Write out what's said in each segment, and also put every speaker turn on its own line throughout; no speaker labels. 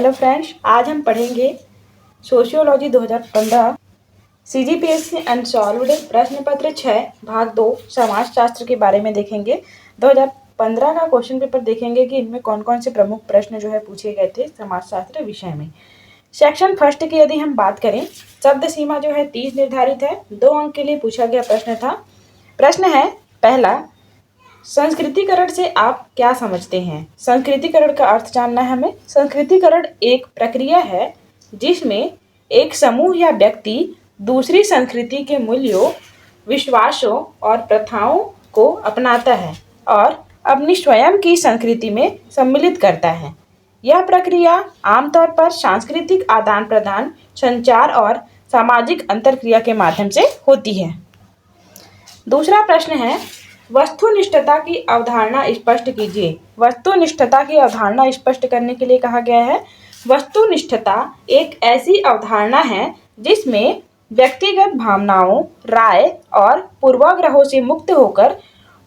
Hello friends, आज हम पढ़ेंगे सोशियोलॉजी 2015 सीजीपीएससी अनसॉल्व्ड प्रश्न पत्र 6 भाग 2 समाजशास्त्र के बारे में देखेंगे। 2015 का क्वेश्चन पेपर देखेंगे कि इनमें कौन कौन से प्रमुख प्रश्न जो है पूछे गए थे समाजशास्त्र विषय में। सेक्शन फर्स्ट की यदि हम बात करें, शब्द सीमा जो है 30 निर्धारित है। 2 अंक के लिए पूछा गया प्रश्न था। प्रश्न है पहला, संस्कृतिकरण से आप क्या समझते हैं? संस्कृतिकरण का अर्थ जानना है हमें। संस्कृतिकरण एक प्रक्रिया है जिसमें एक समूह या व्यक्ति दूसरी संस्कृति के मूल्यों, विश्वासों और प्रथाओं को अपनाता है और अपनी स्वयं की संस्कृति में सम्मिलित करता है। यह प्रक्रिया आमतौर पर सांस्कृतिक आदान प्रदान, संचार और सामाजिक अंतरक्रिया के माध्यम से होती है। दूसरा प्रश्न है, वस्तुनिष्ठता की अवधारणा स्पष्ट कीजिए। वस्तुनिष्ठता की अवधारणा स्पष्ट करने के लिए कहा गया है। वस्तुनिष्ठता एक ऐसी अवधारणा है जिसमें व्यक्तिगत भावनाओं, राय और पूर्वाग्रहों से मुक्त होकर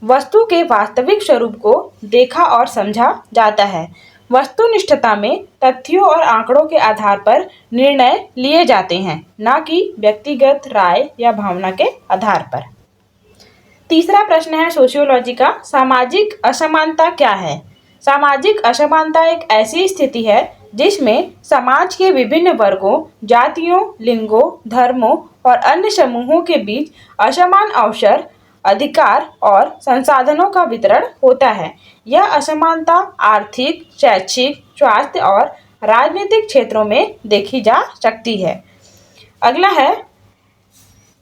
वस्तु के वास्तविक स्वरूप को देखा और समझा जाता है। वस्तुनिष्ठता में तथ्यों और आंकड़ों के आधार पर निर्णय लिए जाते हैं, न कि व्यक्तिगत राय या भावना के आधार पर। तीसरा प्रश्न है सोशियोलॉजी का, सामाजिक असमानता क्या है? सामाजिक असमानता एक ऐसी स्थिति है जिसमें समाज के विभिन्न वर्गों, जातियों, लिंगों, धर्मों और अन्य समूहों के बीच असमान अवसर, अधिकार और संसाधनों का वितरण होता है। यह असमानता आर्थिक, शैक्षिक, स्वास्थ्य और राजनीतिक क्षेत्रों में देखी जा सकती है। अगला है,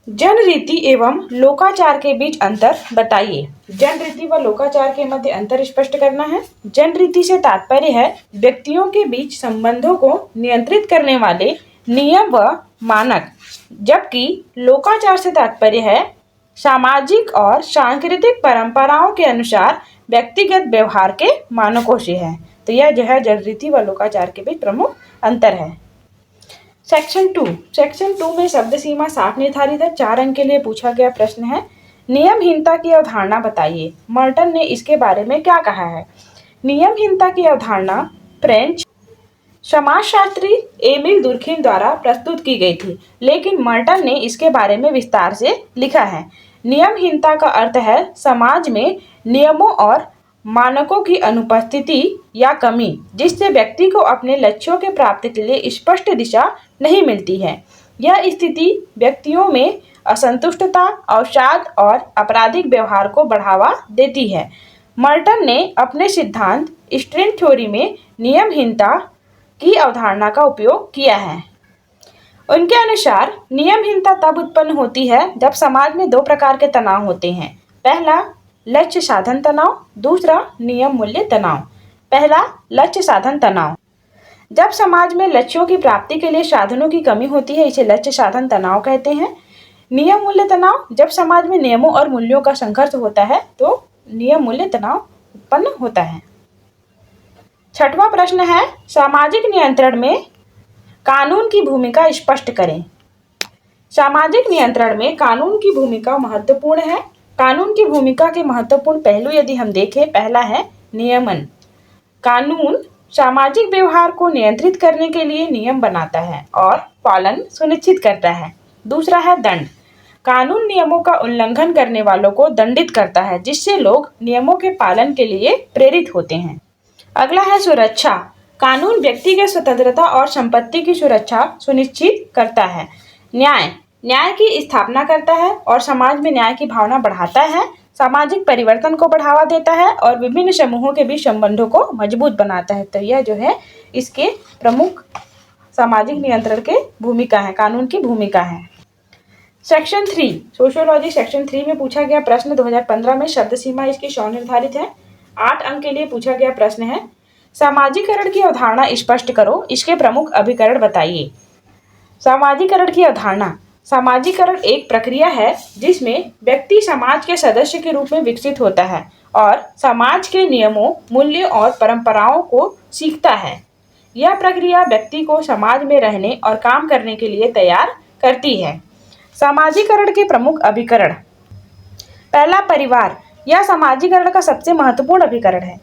जनरीति एवं लोकाचार के बीच अंतर बताइए। जनरीति व लोकाचार के मध्य अंतर स्पष्ट करना है। जनरीति से तात्पर्य है व्यक्तियों के बीच संबंधों को नियंत्रित करने वाले नियम व मानक, जबकि लोकाचार से तात्पर्य है सामाजिक और सांस्कृतिक परंपराओं के अनुसार व्यक्तिगत व्यवहार के मानकों से है। तो यह जो है जनरीति व लोकाचार के बीच प्रमुख अंतर है। सेक्शन 2 में शब्द सीमा 60 निर्धारित है। 4 अंक के लिए पूछा गया प्रश्न है, नियमहीनता की अवधारणा बताइए। मर्टन ने इसके बारे में क्या कहा है? नियमहीनता की अवधारणा फ्रेंच समाजशास्त्री एमिल दुर्खिम द्वारा प्रस्तुत की गई थी, लेकिन मर्टन ने इसके बारे में विस्तार से लिखा है। नियमहीनता का अर्थ है समाज में नियमों और मानकों की अनुपस्थिति या कमी, जिससे व्यक्ति को अपने लक्ष्यों के प्राप्ति के लिए स्पष्ट दिशा नहीं मिलती है। यह स्थिति व्यक्तियों में असंतुष्टता, अवसाद और आपराधिक व्यवहार को बढ़ावा देती है। मर्टन ने अपने सिद्धांत स्ट्रिंग थ्योरी में नियमहीनता की अवधारणा का उपयोग किया है। उनके अनुसार नियमहीनता तब उत्पन्न होती है जब समाज में 2 प्रकार के तनाव होते हैं। पहला, लक्ष्य साधन तनाव, दूसरा नियम मूल्य तनाव। पहला, लक्ष्य साधन तनाव। जब समाज में लक्ष्यों की प्राप्ति के लिए साधनों की कमी होती है, इसे लक्ष्य साधन तनाव कहते हैं। नियम मूल्य तनाव, जब समाज में नियमों और मूल्यों का संघर्ष होता है तो नियम मूल्य तनाव उत्पन्न होता है। 6वां प्रश्न है, सामाजिक नियंत्रण में कानून की भूमिका स्पष्ट करें। सामाजिक नियंत्रण में कानून की भूमिका महत्वपूर्ण है। कानून की भूमिका के महत्वपूर्ण पहलू यदि हम देखें, पहला है नियमन। कानून सामाजिक व्यवहार को नियंत्रित करने के लिए नियम बनाता है और पालन सुनिश्चित करता है। दूसरा है दंड। कानून नियमों का उल्लंघन करने वालों को दंडित करता है, जिससे लोग नियमों के पालन के लिए प्रेरित होते हैं। अगला है सुरक्षा। कानून व्यक्ति की स्वतंत्रता और संपत्ति की सुरक्षा सुनिश्चित करता है। न्याय की स्थापना करता है और समाज में न्याय की भावना बढ़ाता है, सामाजिक परिवर्तन को बढ़ावा देता है और विभिन्न समूहों के बीच संबंधों को मजबूत बनाता है। तो यह जो है इसके प्रमुख सामाजिक नियंत्रण के भूमिका है, कानून की भूमिका है। सेक्शन 3 सोशियोलॉजी सेक्शन 3 में पूछा गया प्रश्न 2015 में शब्द सीमा इसकी 100 निर्धारित है। 8 अंक के लिए पूछा गया प्रश्न है, सामाजिकरण की अवधारणा स्पष्ट करो, इसके प्रमुख अभिकरण बताइए। सामाजिकरण की अवधारणा, सामाजिकरण एक प्रक्रिया है जिसमें व्यक्ति समाज के सदस्य के रूप में विकसित होता है और समाज के नियमों, मूल्यों और परंपराओं को सीखता है। यह प्रक्रिया व्यक्ति को समाज में रहने और काम करने के लिए तैयार करती है। सामाजिकरण के प्रमुख अभिकरण, पहला परिवार, यह सामाजिकरण का सबसे महत्वपूर्ण अभिकरण है।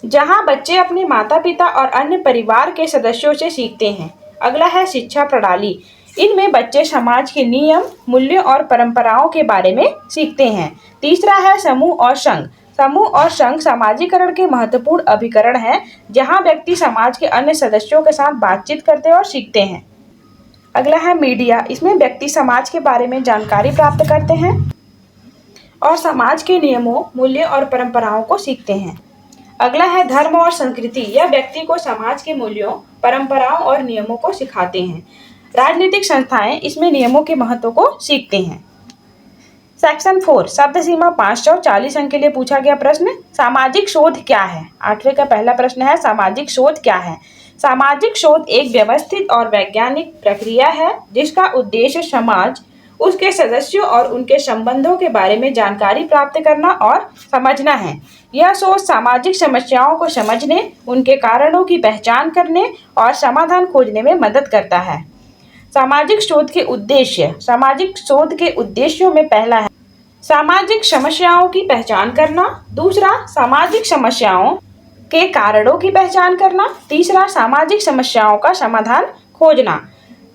जहाँ बच्चे अपने माता पिता और अन्य परिवार के सदस्यों से सीखते हैं। अगला है शिक्षा प्रणाली। इनमें बच्चे समाज के नियम, मूल्यों और परंपराओं के बारे में सीखते हैं। तीसरा है समूह और संघ। समूह और संघ सामाजिकरण के महत्वपूर्ण अभिकरण हैं, जहाँ व्यक्ति समाज के अन्य सदस्यों के साथ बातचीत करते और सीखते हैं। अगला है मीडिया। इसमें व्यक्ति समाज के बारे में जानकारी प्राप्त करते हैं और समाज के नियमों, मूल्यों और परंपराओं को सीखते हैं। अगला है धर्म और संस्कृति। यह व्यक्ति को समाज के मूल्यों, परंपराओं और नियमों को सिखाते हैं। राजनीतिक संस्थाएं इसमें नियमों के महत्व को सीखते हैं। सेक्शन 4 शब्द सीमा 540 अंक के लिए पूछा गया प्रश्न, सामाजिक शोध क्या है? 8वें का पहला प्रश्न है, सामाजिक शोध क्या है? सामाजिक शोध एक व्यवस्थित और वैज्ञानिक प्रक्रिया है जिसका उद्देश्य समाज, उसके सदस्यों और उनके संबंधों के बारे में जानकारी प्राप्त करना और समझना है। यह शोध सामाजिक समस्याओं को समझने, उनके कारणों की पहचान करने और समाधान खोजने में मदद करता है। सामाजिक शोध के उद्देश्य। सामाजिक शोध के उद्देश्यों में पहला है सामाजिक समस्याओं की पहचान करना, दूसरा सामाजिक समस्याओं के कारणों की पहचान करना, तीसरा सामाजिक समस्याओं का समाधान खोजना।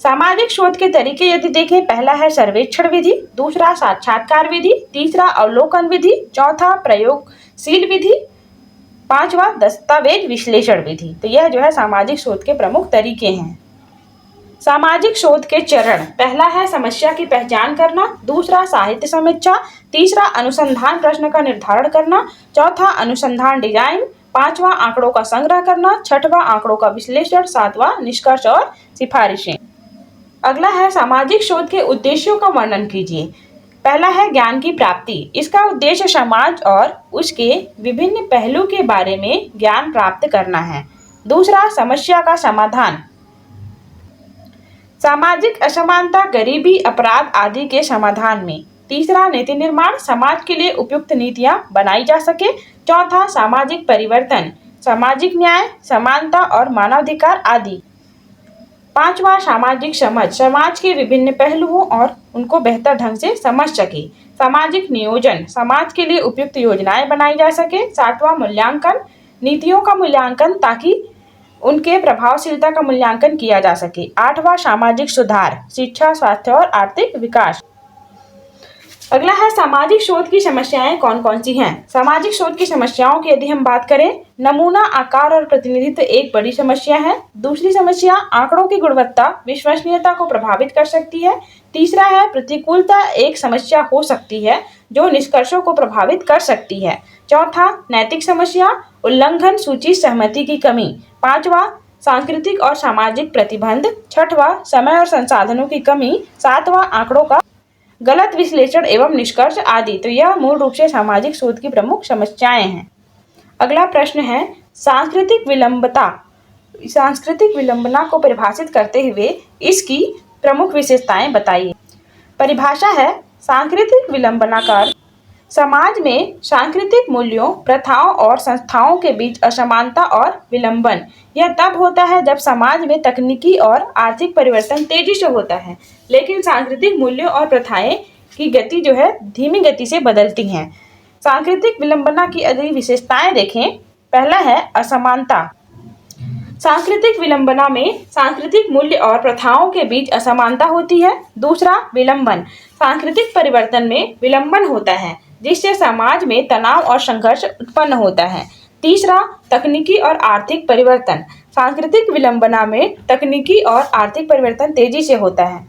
सामाजिक शोध के तरीके यदि देखें, पहला है सर्वेक्षण विधि, दूसरा साक्षात्कार विधि, तीसरा अवलोकन विधि, चौथा प्रयोगशील विधि, पांचवा दस्तावेज विश्लेषण विधि। तो यह जो है सामाजिक शोध के प्रमुख तरीके हैं। सामाजिक शोध के चरण, पहला है समस्या की पहचान करना, दूसरा साहित्य समीक्षा, तीसरा अनुसंधान प्रश्न का निर्धारण करना, चौथा अनुसंधान डिजाइन, पांचवा आंकड़ों का संग्रह करना, छठवां आंकड़ों का विश्लेषण, सातवां निष्कर्ष और सिफारिशें। अगला है सामाजिक शोध के उद्देश्यों का वर्णन कीजिए। पहला है ज्ञान की प्राप्ति। इसका उद्देश्य समाज और उसके विभिन्न पहलू के बारे में ज्ञान प्राप्त करना है। दूसरा समस्या का समाधान, सामाजिक असमानता, गरीबी, अपराध आदि के समाधान में। तीसरा नीति निर्माण, समाज के लिए उपयुक्त नीतियां बनाई जा सके। चौथा सामाजिक परिवर्तन, सामाजिक न्याय, समानता और मानवाधिकार आदि। पांचवा सामाजिक समझ, समाज के विभिन्न पहलुओं और उनको बेहतर ढंग से समझ सके। सामाजिक नियोजन, समाज के लिए उपयुक्त योजनाएं बनाई जा सके। सातवां मूल्यांकन, नीतियों का मूल्यांकन ताकि उनके प्रभावशीलता का मूल्यांकन किया जा सके। आठवां सामाजिक सुधार, शिक्षा, स्वास्थ्य और आर्थिक विकास। अगला है सामाजिक शोध की समस्याएं कौन कौन सी हैं। सामाजिक शोध की समस्याओं की यदि हम बात करें, नमूना आकार और प्रतिनिधित्व एक बड़ी समस्या है। दूसरी समस्या आंकड़ों की गुणवत्ता विश्वसनीयता को प्रभावित कर सकती है। तीसरा है प्रतिकूलता एक समस्या हो सकती है जो निष्कर्षों को प्रभावित कर सकती है। चौथा नैतिक समस्या, उल्लंघन, सूची सहमति की कमी। पांचवा सांस्कृतिक और सामाजिक प्रतिबंध। छठवां समय और संसाधनों की कमी। सातवां आंकड़ों का गलत विश्लेषण एवं निष्कर्ष आदि। तो यह मूल रूप से सामाजिक शोध की प्रमुख समस्याएं हैं। अगला प्रश्न है सांस्कृतिक विलंबता। सांस्कृतिक विलंबना को परिभाषित करते हुए इसकी प्रमुख विशेषताएं बताइए। परिभाषा है सांस्कृतिक विलंबना का समाज में सांस्कृतिक मूल्यों, प्रथाओं और संस्थाओं के बीच असमानता और विलंबन। यह तब होता है जब समाज में तकनीकी और आर्थिक परिवर्तन तेजी से होता है, लेकिन सांस्कृतिक मूल्यों और प्रथाएं की गति जो है धीमी गति से बदलती हैं। सांस्कृतिक विलंबना की यदि विशेषताएं देखें, पहला है असमानता। सांस्कृतिक विलंबना में सांस्कृतिक मूल्य और प्रथाओं के बीच असमानता होती है। दूसरा विलंबन, सांस्कृतिक परिवर्तन में विलंबन होता है जिससे समाज में तनाव और संघर्ष उत्पन्न होता है। तीसरा तकनीकी और आर्थिक परिवर्तन, सांस्कृतिक विलंबना में तकनीकी और आर्थिक परिवर्तन तेजी से होता है।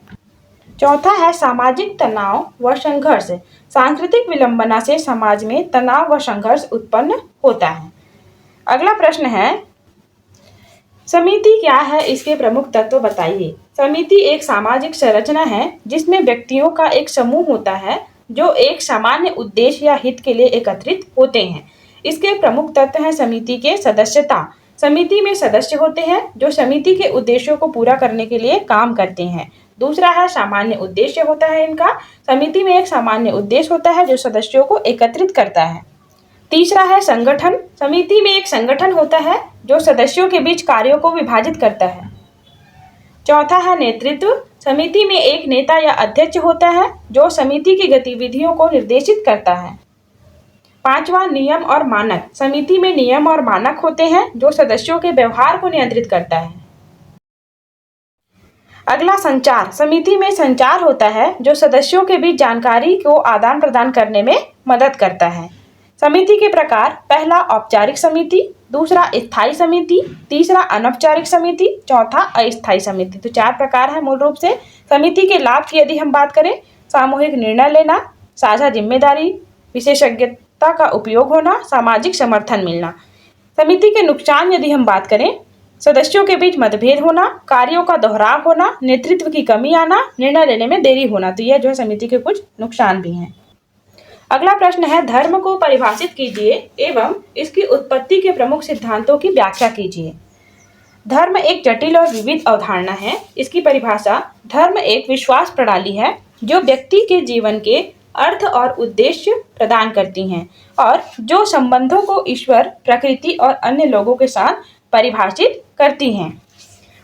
चौथा है सामाजिक तनाव व संघर्ष, सांस्कृतिक विलंबना से समाज में तनाव व संघर्ष उत्पन्न होता है। अगला प्रश्न है समिति क्या है, इसके प्रमुख तत्व बताइए। समिति एक सामाजिक संरचना है जिसमें व्यक्तियों का एक समूह होता है जो एक सामान्य उद्देश्य या हित के लिए एकत्रित होते हैं। इसके प्रमुख तत्व हैं समिति के सदस्यता। समिति में सदस्य होते हैं जो समिति के उद्देश्यों को पूरा करने के लिए काम करते हैं। दूसरा है सामान्य उद्देश्य होता है इनका। समिति में एक सामान्य उद्देश्य होता है जो सदस्यों को एकत्रित करता है। तीसरा है संगठन। समिति में एक संगठन होता है जो सदस्यों के बीच कार्यों को विभाजित करता है। चौथा है नेतृत्व। समिति में एक नेता या अध्यक्ष होता है जो समिति की गतिविधियों को निर्देशित करता है। पांचवा, नियम और मानक। समिति में नियम और मानक होते हैं जो सदस्यों के व्यवहार को नियंत्रित करता है। अगला, संचार। समिति में संचार होता है जो सदस्यों के बीच जानकारी को आदान प्रदान करने में मदद करता है। समिति के प्रकार, पहला औपचारिक समिति, दूसरा स्थायी समिति, तीसरा अनौपचारिक समिति, चौथा अस्थायी समिति। तो 4 प्रकार है मूल रूप से। समिति के लाभ की यदि हम बात करें, सामूहिक निर्णय लेना, साझा जिम्मेदारी, विशेषज्ञता का उपयोग होना, सामाजिक समर्थन मिलना। समिति के नुकसान यदि हम बात करें, सदस्यों के बीच मतभेद होना, कार्यों का दोहराव होना, नेतृत्व की कमी आना, निर्णय लेने में देरी होना। तो यह जो है समिति के कुछ नुकसान भी हैं। अगला प्रश्न है, धर्म को परिभाषित कीजिए एवं इसकी उत्पत्ति के प्रमुख सिद्धांतों की व्याख्या कीजिए। धर्म एक जटिल और विविध अवधारणा है। इसकी परिभाषा, धर्म एक विश्वास प्रणाली है जो व्यक्ति के जीवन के अर्थ और उद्देश्य प्रदान करती हैं और जो संबंधों को ईश्वर, प्रकृति और अन्य लोगों के साथ परिभाषित करती हैं।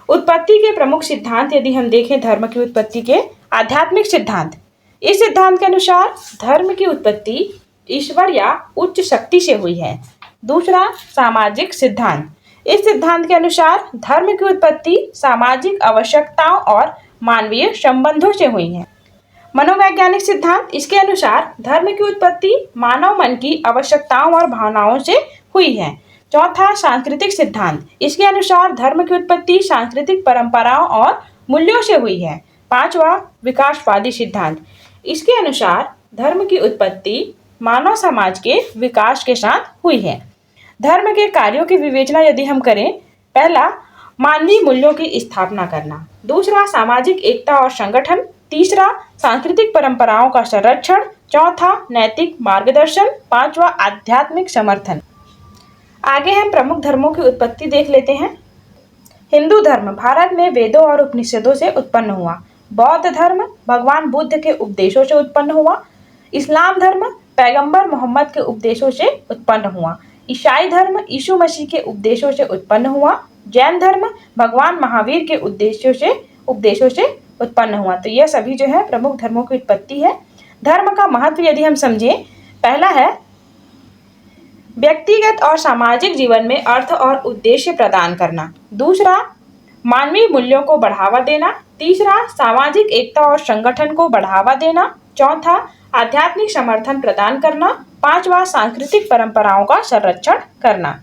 उत्पत्ति के प्रमुख सिद्धांत यदि हम देखें धर्म की उत्पत्ति के, आध्यात्मिक सिद्धांत। इस सिद्धांत के अनुसार धर्म की उत्पत्ति ईश्वर या उच्च शक्ति से हुई है। दूसरा, सामाजिक सिद्धांत। इस सिद्धांत के अनुसार धर्म की उत्पत्ति सामाजिक आवश्यकताओं और मानवीय संबंधों से हुई है। मनोवैज्ञानिक सिद्धांत। इसके अनुसार धर्म की उत्पत्ति मानव मन की आवश्यकताओं और भावनाओं से हुई है। चौथा, सांस्कृतिक सिद्धांत। इसके अनुसार धर्म की उत्पत्ति सांस्कृतिक परंपराओं और मूल्यों से हुई है। पांचवा, विकासवादी सिद्धांत। इसके अनुसार धर्म की उत्पत्ति मानव समाज के विकास के साथ हुई है। धर्म के कार्यों की विवेचना यदि हम करें, पहला, मानवीय मूल्यों की स्थापना करना। दूसरा, सामाजिक एकता और संगठन। तीसरा, सांस्कृतिक परंपराओं का संरक्षण। चौथा, नैतिक मार्गदर्शन। पांचवा, आध्यात्मिक समर्थन। आगे हम प्रमुख धर्मों की उत्पत्ति देख लेते हैं। हिंदू धर्म भारत में वेदों और उपनिषदों से उत्पन्न हुआ। बौद्ध धर्म भगवान बुद्ध के उपदेशों से उत्पन्न हुआ। इस्लाम धर्म पैगंबर मोहम्मद के उपदेशों से उत्पन्न हुआ। ईसाई धर्म यीशु मसीह के उपदेशों से उत्पन्न हुआ। जैन धर्म भगवान महावीर के उपदेशों से उत्पन्न हुआ। तो यह सभी जो है प्रमुख धर्मों की उत्पत्ति है। धर्म का महत्व यदि हम समझें, पहला है व्यक्तिगत और सामाजिक जीवन में अर्थ और उद्देश्य प्रदान करना। दूसरा, मानवीय मूल्यों को बढ़ावा देना। तीसरा, सामाजिक एकता और संगठन को बढ़ावा देना। चौथा, आध्यात्मिक समर्थन प्रदान करना। पांचवा, सांस्कृतिक परंपराओं का संरक्षण करना।